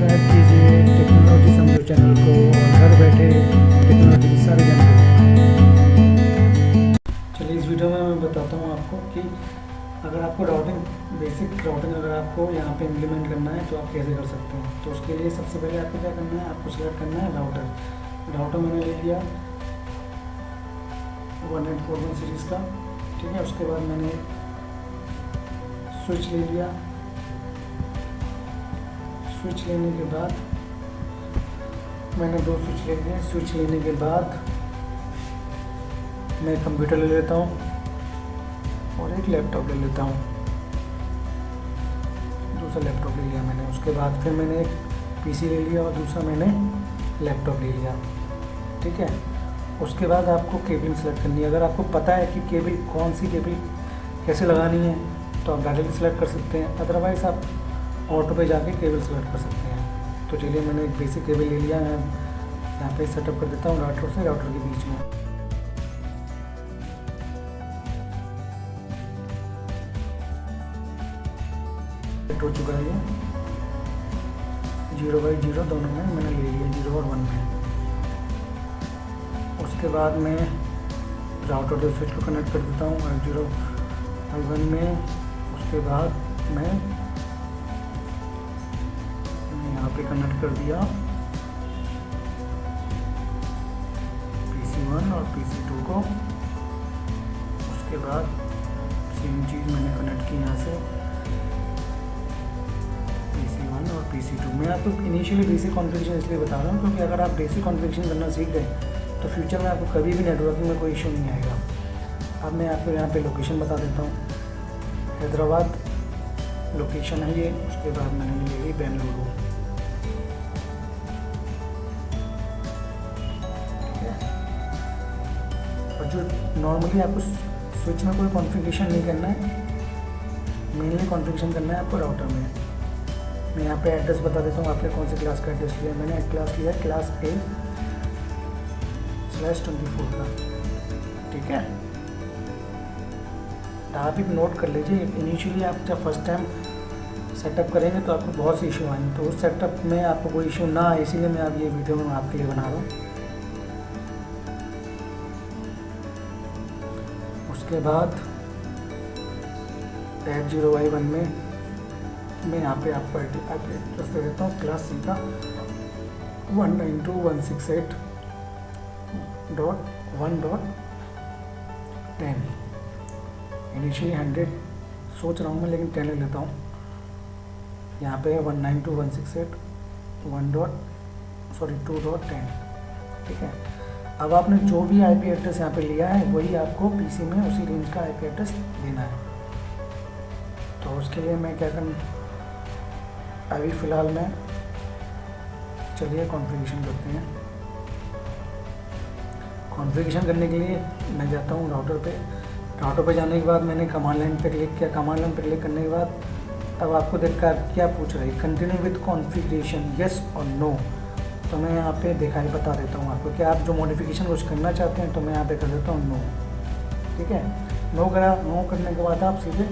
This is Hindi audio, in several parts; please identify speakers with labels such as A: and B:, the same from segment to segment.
A: सब्सक्राइब कीजिए टेक्नोलॉजी समझो चैनल को और घर बैठे टेक्नोलॉजी की सारी जानकारी। चलिए इस वीडियो में मैं बताता हूँ आपको कि अगर आपको बेसिक राउटिंग अगर आपको यहाँ पे इम्प्लीमेंट करना है तो आप कैसे कर सकते हैं। तो उसके लिए सबसे पहले आपको क्या करना है, आपको सिलेक्ट करना है राउटर मैंने ले लिया 1841 सीरीज़ का, ठीक है। उसके बाद मैंने स्विच ले लिया। स्विच लेने के बाद मैंने 2 स्विच ले लिए। स्विच लेने के बाद मैं कंप्यूटर ले लेता हूँ और एक लैपटॉप ले लेता हूँ। दूसरा लैपटॉप ले लिया मैंने। उसके बाद फिर मैंने एक पीसी ले लिया और दूसरा मैंने लैपटॉप ले लिया, ठीक है। उसके बाद आपको केबलिंग सेलेक्ट करनी है। अगर आपको पता है कि केबल कौन सी केबल कैसे लगानी है तो आप डायरेक्टली सेलेक्ट कर सकते हैं, अदरवाइज़ आप ऑटो पे जाके केबल सेलेक्ट कर सकते हैं। तो चलिए मैंने एक बेसिक केबल ले लिया। मैं यहाँ पे सेटअप कर देता हूँ राउटर से राउटर के बीच में। हो चुका है ये 0/0 दोनों में मैंने ले लिया, 0 और 1 में। उसके बाद मैं राउटर के स्विच को कनेक्ट कर देता हूँ 0 और 1 में। उसके बाद मैं यहाँ पे कनेक्ट कर दिया PC1 और PC2 को। उसके बाद सेम चीज़ मैंने कनेक्ट की यहाँ से PC1 और PC2। मैं आपको इनिशियली बेसिक कॉन्फ़िगरेशन इसलिए बता रहा हूँ क्योंकि अगर आप बेसिक कॉन्फ़िगरेशन करना सीख गए तो फ्यूचर में आपको कभी भी नेटवर्किंग में कोई इशू नहीं आएगा। अब मैं आपको यहाँ पे लोकेशन बता देता हूँ। हैदराबाद लोकेशन है ये। उसके बाद मैंने ले ली बेंगलुरु, ठीक है। और जो नॉर्मली आपको स्विच में कोई कॉन्फ़िगरेशन नहीं करना है, मेनली कॉन्फ़िगरेशन करना है आपको राउटर में। मैं यहाँ पे एड्रेस बता देता हूँ आपने कौन सी क्लास का एड्रेस लिया। मैंने एक क्लास लिया क्लास A/24 का, ठीक है। आप भी नोट कर लीजिए। इनिशियली आप जब फर्स्ट टाइम सेटअप करेंगे तो आपको बहुत से इशू आएंगे, तो उस सेटअप में आपको कोई इशू ना आए इसीलिए मैं आप ये वीडियो में आपके लिए बना रहा हूँ। उसके बाद 0/1 में मैं यहाँ पे आपको एड्रेस दे देता हूँ क्लास C का 192.168.1.10। इनिशियली 100 सोच रहा हूँ मैं, लेकिन 10 ले लेता हूँ। यहाँ पे 192.168.2.10, ठीक है। अब आपने जो भी IP एड्रेस यहाँ पे लिया है वही आपको PC में उसी रेंज का IP एड्रेस देना है। तो उसके लिए मैं क्या करना, अभी फ़िलहाल मैं चलिए कॉन्फ़िगरेशन करते हैं। कॉन्फ़िगरेशन करने के लिए मैं जाता हूँ राउटर पे। राउटर पे जाने के बाद मैंने कमांड लाइन पे क्लिक किया। कमांड लाइन पे क्लिक करने के बाद अब आपको देखकर क्या पूछ रहा है, कंटिन्यू विद कॉन्फ़िगरेशन यस और नो। तो मैं यहाँ पे दिखाई बता देता हूँ आपको कि आप जो मॉडिफिकेशन कुछ करना चाहते हैं तो मैं यहाँ पे कर देता हूँ नो, ठीक है। नो करने के बाद आप सीधे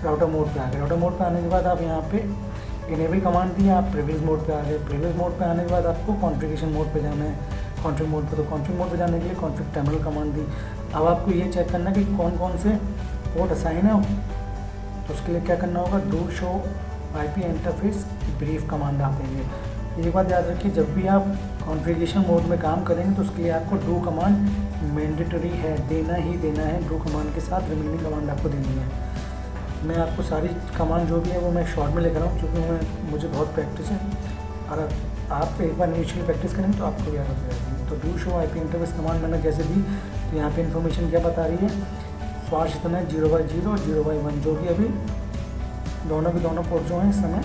A: राउटर मोड पे आ गए। राउटर मोड पे आने के बाद आप यहाँ पे इनेबल कमांड दिए, आप प्रीवियस मोड पे आ गए। प्रीवियस मोड पे आने के बाद आपको कॉन्फ़िगरेशन मोड पे जाना है। कॉन्फ़िग मोड पे, तो कॉन्फ़िग मोड पे जाने के लिए कॉन्फ़िग टर्मिनल कमांड दी। अब आपको ये चेक करना है कि कौन कौन से पोर्ट असाइन है, तो उसके लिए क्या करना होगा, do show IP interface brief command आप देंगे। एक बात याद रखिए, जब भी आप कॉन्फ़िगरेशन मोड में काम करेंगे तो उसके लिए आपको डू कमांड मैंडेटरी है, देना ही देना है। डू कमांड के साथ रिमेनिंग कमांड आपको देनी है। मैं आपको सारी कमांड जो भी है वो मैं शॉर्ट में लिख रहा हूँ क्योंकि मुझे बहुत प्रैक्टिस है। और आप एक बार इनिशियली प्रैक्टिस करेंगे तो आपको याद हो जाएगी। तो do show IP interface command मैंने कैसे दी, तो यहाँ पे इन्फॉर्मेशन क्या बता रही है, फास्ट इतना है 0/0 और 0/1 जो कि अभी दोनों के दोनों पोर्ट जो हैं इस समय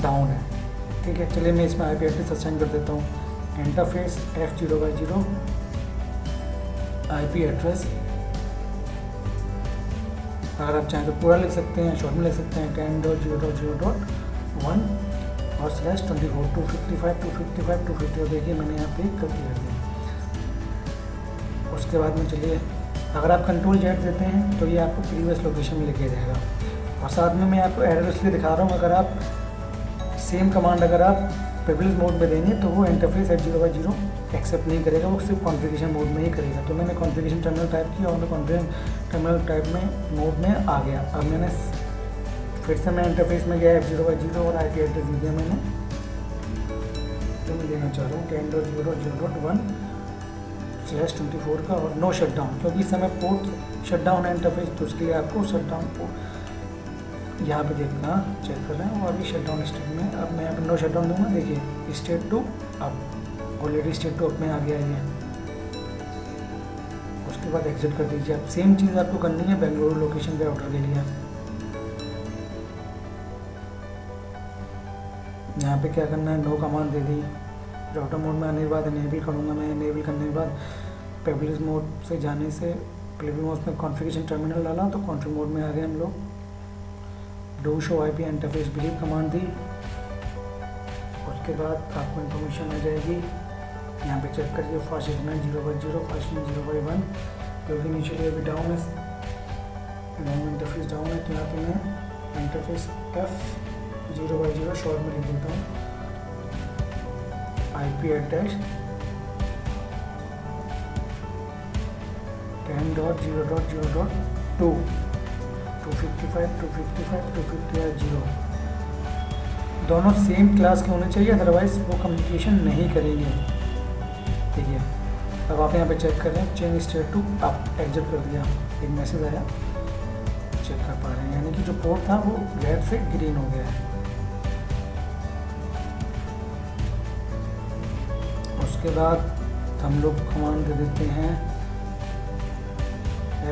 A: डाउन है, ठीक है। चलिए मैं इसमें IP एड्रेस असाइन कर देता हूँ। इंटरफेस F0/0 IP एड्रेस, अगर आप चाहें तो पूरा लिख सकते हैं, शॉर्ट में लिख सकते हैं 10.0.0.1 और /24 255 देखिए मैंने यहाँ पे गलती कर दी। उसके बाद में चलिए अगर आप कंट्रोल Z देते हैं तो ये आपको प्रीवियस लोकेशन में लेके जाएगा। और साथ में मैं आपको एड्रेस लिए दिखा रहा हूँ, अगर आप सेम कमांड अगर आप प्रिविलेज मोड में देंगे तो वो इंटरफेस F0y0 एक्सेप्ट नहीं करेगा, वो सिर्फ कॉन्फ़िगरेशन मोड में ही करेगा। तो मैंने कॉन्फ़िगरेशन टर्मिनल टाइप किया और मैं कॉन्फ़िगरेशन टर्मिनल टाइप में मोड में आ गया। अब मैंने फिर से मैं इंटरफेस में गया, F0y0 और IP एड्रेस दे दिया मैंने, जो मैं देना चाह रहा हूँ 10.0.0.1/24 का, और नो शटडाउन, क्योंकि इस समय पोर्ट शटडाउन है इंटरफेस, तो उसके लिए आपको शटडाउन पोर्ट यहाँ पे देखना चेक कर रहे हैं। और अभी शटडाउन स्टेट में, अब मैं यहाँ पे नो शटडाउन दूंगा, देखिए स्टेट 2 अब ऑलरेडी स्टेट 2 अब में आ गया ये। उसके बाद एग्जिट कर दीजिए। अब सेम चीज़ आपको करनी है बेंगलुरु लोकेशन के राउटर के लिए। यहाँ पे क्या करना है, नो कमांड दे दी, राउटर मोड में आने के बाद इनेबल करूँगा मैं। इनेबल करने के बाद प्रिविलेज मोड से जाने से प्रिविलेज मोड में कॉन्फ़िगरेशन टर्मिनल डाला तो कॉन्फ़िग मोड में आ गए हम लोग। Do show IP interface brief command दी, उसके बाद आपको इन्फॉर्मेशन आ जाएगी। यहाँ पे चेक करिए फास्ट 0x0, फास्ट 0x1, क्योंकि इनिशियली अभी डाउन है, इंटरफेस डाउन है, तो यहाँ पे मैं इंटरफेस F0y0 शॉर्ट में लिख देता हूँ। IP एड्रेस 10.0.0.2 255 दोनों सेम क्लास के होने चाहिए, अदरवाइज वो कम्युनिकेशन नहीं करेंगे। ठीक है, अब आप यहाँ पे चेक कर रहे हैं change state to up, exit कर दिया, एक मैसेज आया, चेक कर पा रहे हैं, यानी कि जो पोर्ट था वो रेड से ग्रीन हो गया है। उसके बाद हम लोग कमांड दे देते हैं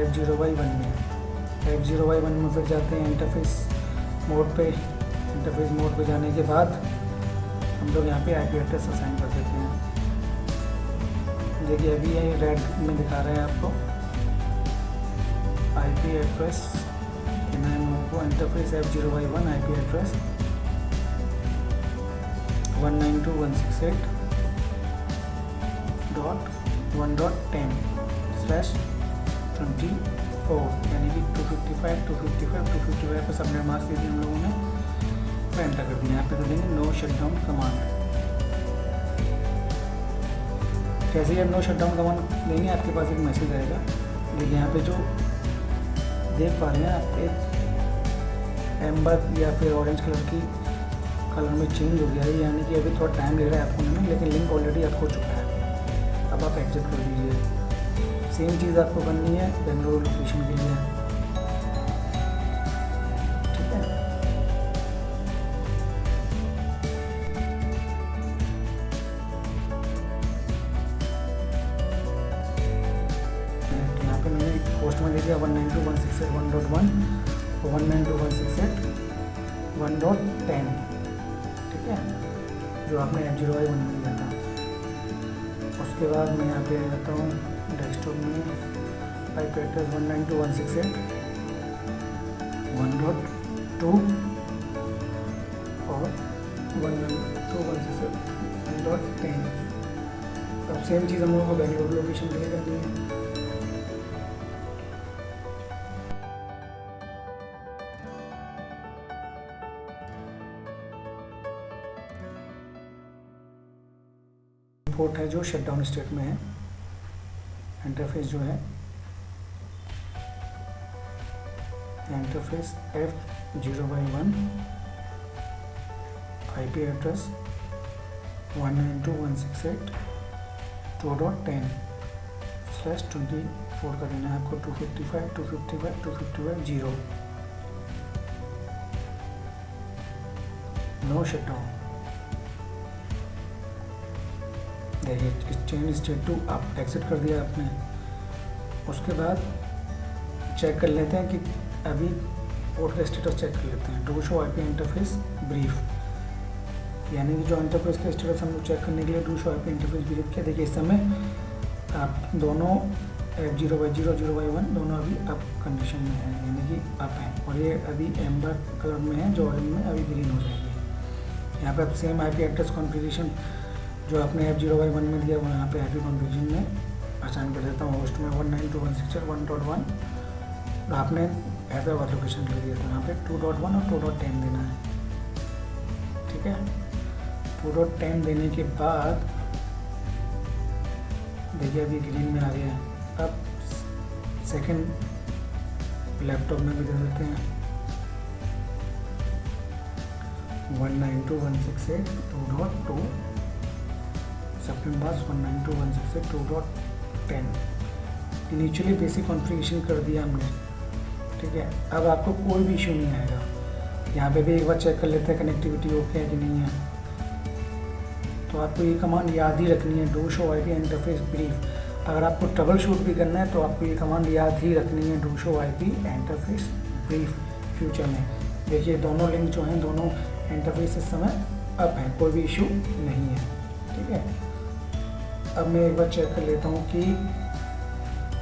A: F0y1 में। F0y1 में फिर जाते हैं इंटरफेस मोड पे। इंटरफेस मोड पे जाने के बाद हम लोग यहाँ पे IP एड्रेस असाइन कर देते हैं। देखिए अभी ये रेड में दिखा रहे हैं आपको IP एड्रेस, को इंटरफेस F0y1 IP एड्रेस 192.168.1.10/24, यानी कि 255 पर सबनेट मास्क दे दिए हम लोगों ने, तो एंटर कर दिया। यहाँ पे तो देंगे नो शटडाउन कमांड। जैसे ही आप नो शटडाउन कमांड देंगे आपके पास एक मैसेज आएगा। देखिए यहाँ पे जो देख पा रहे हैं आप, एक एम्बर या फिर ऑरेंज कलर में चेंज हो गया है, यानी कि अभी थोड़ा टाइम ले रहा है आपको में, लेकिन लिंक ऑलरेडी आपको हो चुका है। अब आप एग्जिट कर दीजिए। सेम चीज़ आपको करनी है बेंगलुरु लोकेशन के लिए। ठीक है, यहाँ पे मैंने पोस्ट में दे दिया 192.168.1.1 और 192.168.1.10। ठीक है, जो आपने F0y1 में दिया था। उसके बाद मैं यहाँ पे आ जाता हूँ डेस्कटॉप में, IP एड्रेस 192.168.1.2 और 192.168.1.10। अब सेम चीज़ हम लोगों को बेंगलुरु लोकेशन के लिए करनी है। पोर्ट है जो शटडाउन स्टेट में है, इंटरफेस जो है इंटरफेस F0y1 IP एड्रेस 192.168.2.10/24 का देना है आपको। 255 नो शटडाउन। देखिए चेंज स्टेट टू आप एग्जिट कर दिया आपने। उसके बाद चेक कर लेते हैं कि अभी पोर्ट का स्टेटस चेक कर लेते हैं। Do show IP interface brief, यानी कि जो इंटरफेस का स्टेटस हम लोग चेक करने के लिए do show IP interface brief किया। देखिए इस समय आप दोनों F0y0 0y1 दोनों अभी अप कंडीशन में है, यानी कि अप है, और ये अभी एम्बर कलर में है, जो ऑरेंज में अभी ग्रीन हो जाएगी। यहाँ पर आप सेम IP एड्रेस कॉन्फ़िगरेशन जो आपने F0y1 में दिया वो यहाँ पे IP कॉन्फ़िगरेशन में असाइन कर देता हूँ। होस्ट में 192.168.1.1, आपने हैदराबाद लोकेशन के लिए दिया था, यहाँ पे 2.1 और 2.10 देना है। ठीक ठीक है। 2.10 देने के बाद देखिए अभी ग्रीन में आ गया है। अब सेकंड लैपटॉप में भी दे देते हैं 192.168.2.2 सेप्टेम्बर 192.168.2.10 इनिशियली बेसिक कॉन्फ़िगरेशन कर दिया हमने, ठीक है। अब आपको कोई भी इशू नहीं आएगा। यहाँ पे भी एक बार चेक कर लेते हैं कनेक्टिविटी ओके है कि नहीं है। तो आपको ये कमांड याद ही रखनी है, do show IP interface brief. अगर आपको ट्रबल शूट भी करना है तो आपको ये कमांड याद ही रखनी है, do show IP interface brief future में। देखिए दोनों लिंक जो हैं दोनों इंटरफेस इस समय अप हैं, कोई भी इशू नहीं है, ठीक है। अब मैं एक बार चेक कर लेता हूँ कि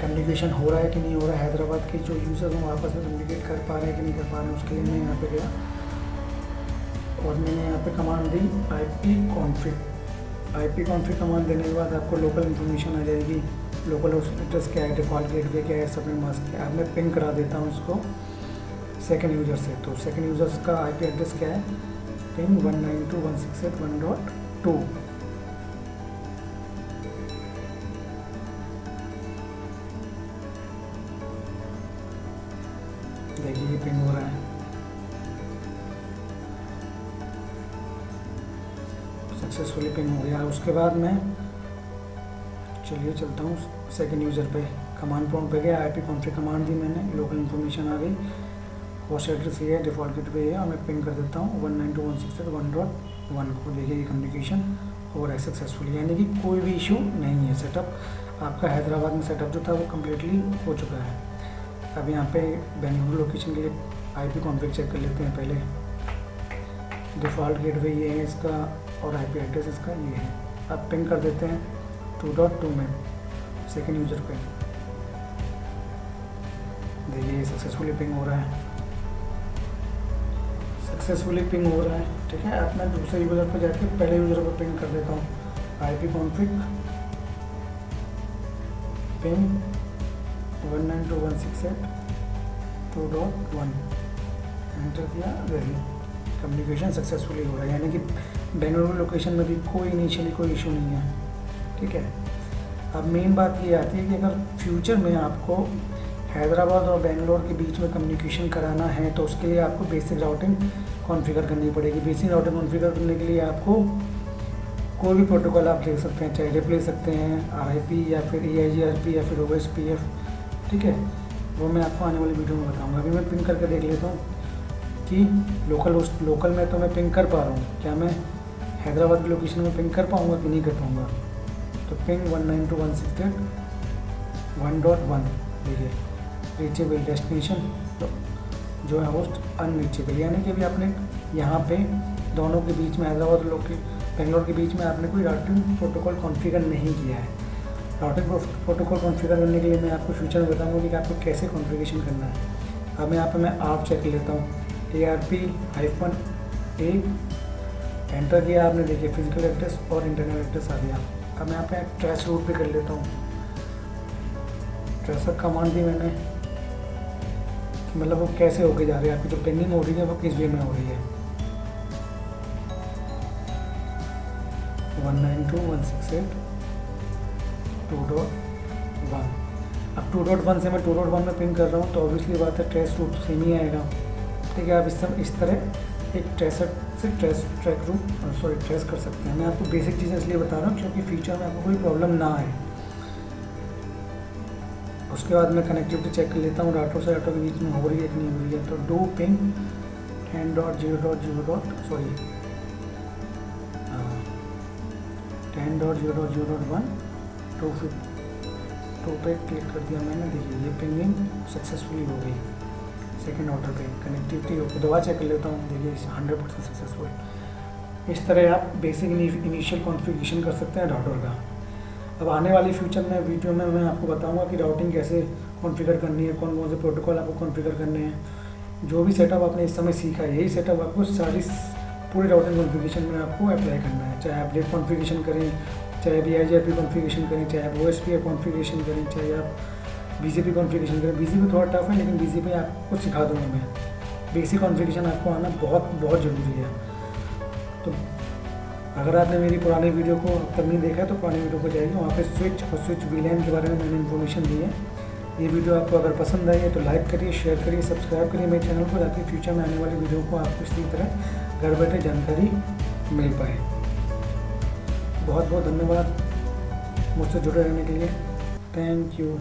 A: कम्युनिकेशन हो रहा है कि नहीं हो रहा है। हैदराबाद के जो यूज़र हैं आपस में कम्युनिकेट कर पा रहे हैं कि नहीं कर पा रहे हैं, उसके लिए मैं यहाँ पे गया और मैंने यहाँ पे कमांड दी IP कॉन्फ़िग कमांड देने के बाद आपको लोकल इन्फॉर्मेशन आ जाएगी। लोकल एड्रेस क्या है, डिफ़ॉल्ट गेटवे क्या है, सब में मस्त है। अब मैं पिंग करा देता हूँ उसको सेकंड यूज़र से। तो सेकंड यूज़र का IP एड्रेस क्या है, पिंग 192.168.1.2। देखिए ये पिंग हो रहा है, सक्सेसफुली पिंग हो गया। उसके बाद मैं चलिए चलता हूँ सेकंड यूज़र पे, कमांड प्रॉम्प्ट पे गया, IP कॉन्फ़िग कमांड दी मैंने, लोकल इन्फॉर्मेशन आ गई, होस्ट एड्रेस ये है, डिफ़ॉल्ट गेटवे है, और मैं पिंग कर देता हूँ 192.168.1.1 को। देखिए ये कम्युनिकेशन हो रहा है सक्सेसफुली, यानी कि कोई भी इशू नहीं है। सेटअप आपका हैदराबाद में सेटअप जो था वो कम्प्लीटली हो चुका है। अब यहाँ पे बेंगलुरु लोकेशन के लिए IP कॉन्फ़िग चेक कर लेते हैं पहले। डिफ़ॉल्ट गेटवे ये है इसका और IP एड्रेस इसका ये है। अब पिंग कर देते हैं 2.2 में सेकंड यूज़र पे। देखिए सक्सेसफुली पिंग हो रहा है, सक्सेसफुली पिंग हो रहा है, ठीक है। अब मैं दूसरे यूज़र पर जाके पहले यूज़र पर पिंग कर देता हूँ। IP कॉन्फ़िग पिंग 192.168.2.1 एंटर किया। देखिए कम्युनिकेशन सक्सेसफुली हो रहा है, यानी कि बेंगलुरु लोकेशन में भी कोई इनिशियली कोई इशू नहीं है, ठीक है। अब मेन बात ये आती है कि अगर फ्यूचर में आपको हैदराबाद और बेंगलोर के बीच में कम्युनिकेशन कराना है तो उसके लिए आपको बेसिक राउटिंग कॉन्फ़िगर करनी पड़ेगी। बेसिक राउटिंग कॉन्फ़िगर करने के लिए आपको कोई भी प्रोटोकॉल आप ले सकते हैं, चाहे रिप ले सकते हैं, RIP या फिर EIGRP या फिर OSPF, ठीक है। वो मैं आपको आने वाली वीडियो में बताऊँगा। अभी मैं पिंग करके देख लेता हूँ कि लोकल में तो मैं पिंग कर पा रहा हूँ, क्या मैं हैदराबाद की लोकेशन में पिंग कर पाऊँगा कि नहीं कर पाऊँगा। तो पिंग 192.168.1.1 देखिए रीचेबल डेस्टिनेशन जो है होस्ट अनरीचेबल, यानी कि अभी आपने यहाँ पे दोनों के बीच में हैदराबाद और बेंगलोर के बीच में आपने कोई राउटिंग प्रोटोकॉल कॉन्फ़िगर नहीं किया है। राउटिंग प्रोटोकॉल कॉन्फ़िगर करने के लिए मैं आपको फ्यूचर में बताऊँगा कि आपको कैसे कॉन्फ़िगरेशन करना है। अब यहाँ पे मैं आप चेक लेता हूँ ARP-A एंटर किया आपने, देखिए फिजिकल एड्रेस और इंटरनल एड्रेस आ गया। अब मैं यहाँ पे ट्रेस रूट पे कर लेता हूँ। ट्रेसर कमांड दी मैंने, मतलब वो कैसे होके जा रही है, आपकी जो पिंगिंग हो रही है वो किस वे में हो रही है। 192.168.2.1। अब 2.1 से मैं 2.1 में पिंग कर रहा हूँ तो ऑब्वियसली बात है ट्रेस रूट सेम ही आएगा, ठीक है। आप इस तरह एक ट्रेसर से ट्रेस कर सकते हैं। मैं आपको बेसिक चीज़ें इसलिए बता रहा हूँ क्योंकि फ्यूचर में आपको कोई प्रॉब्लम ना आए। उसके बाद मैं कनेक्टिविटी चेक कर लेता हूँ राउटर से राउटर के बीच में हो रही है कि नहीं हो रही है। तो डू पिंग 10.0.0.1 2 पे क्लिक कर दिया मैंने। देखिए ये पिंगिंग सक्सेसफुली हो गई सेकेंड ऑर्डर पे। कनेक्टिविटी होकर दोबारा चेक कर लेता हूँ, देखिए 100% सक्सेसफुल। इस तरह आप बेसिक इनिशियल कॉन्फ़िगरेशन कर सकते हैं राउटर का। अब आने वाली फ्यूचर में वीडियो में मैं आपको बताऊंगा कि राउटिंग कैसे कॉन्फ़िगर करनी है, कौन कौन से प्रोटोकॉल आपको कॉन्फ़िगर करने हैं। जो भी सेटअप आपने इस समय सीखा है यही सेटअप आपको सारी पूरी राउटिंग कॉन्फ़िगरेशन में आपको अप्लाई करना है। चाहे आप डेट कॉन्फ़िगरेशन करें, चाहे आप EIGRP कॉन्फ़िगरेशन करें, चाहे आप OSPF कॉन्फ़िगरेशन करें, चाहे आप BGP कॉन्फ़िगरेशन करें। BGP थोड़ा टफ है लेकिन BGP आपको सिखा दूँगा मैं। बेसिक कॉन्फ़िगरेशन आपको आना बहुत ज़रूरी है। तो अगर आपने मेरी पुरानी वीडियो को अब तक नहीं देखा है तो पुरानी वीडियो को जाइए, वहाँ पे स्विच और स्विच वीलैन के बारे में मैंने इन्फॉर्मेशन दी है। ये वीडियो आपको अगर पसंद आई है तो लाइक करिए, शेयर करिए, सब्सक्राइब करिए मेरे चैनल को, ताकि फ्यूचर में आने वाली वीडियो को आपको इसी तरह घर बैठे जानकारी मिल पाए। बहुत बहुत धन्यवाद मुझसे जुड़े रहने के लिए। Thank you.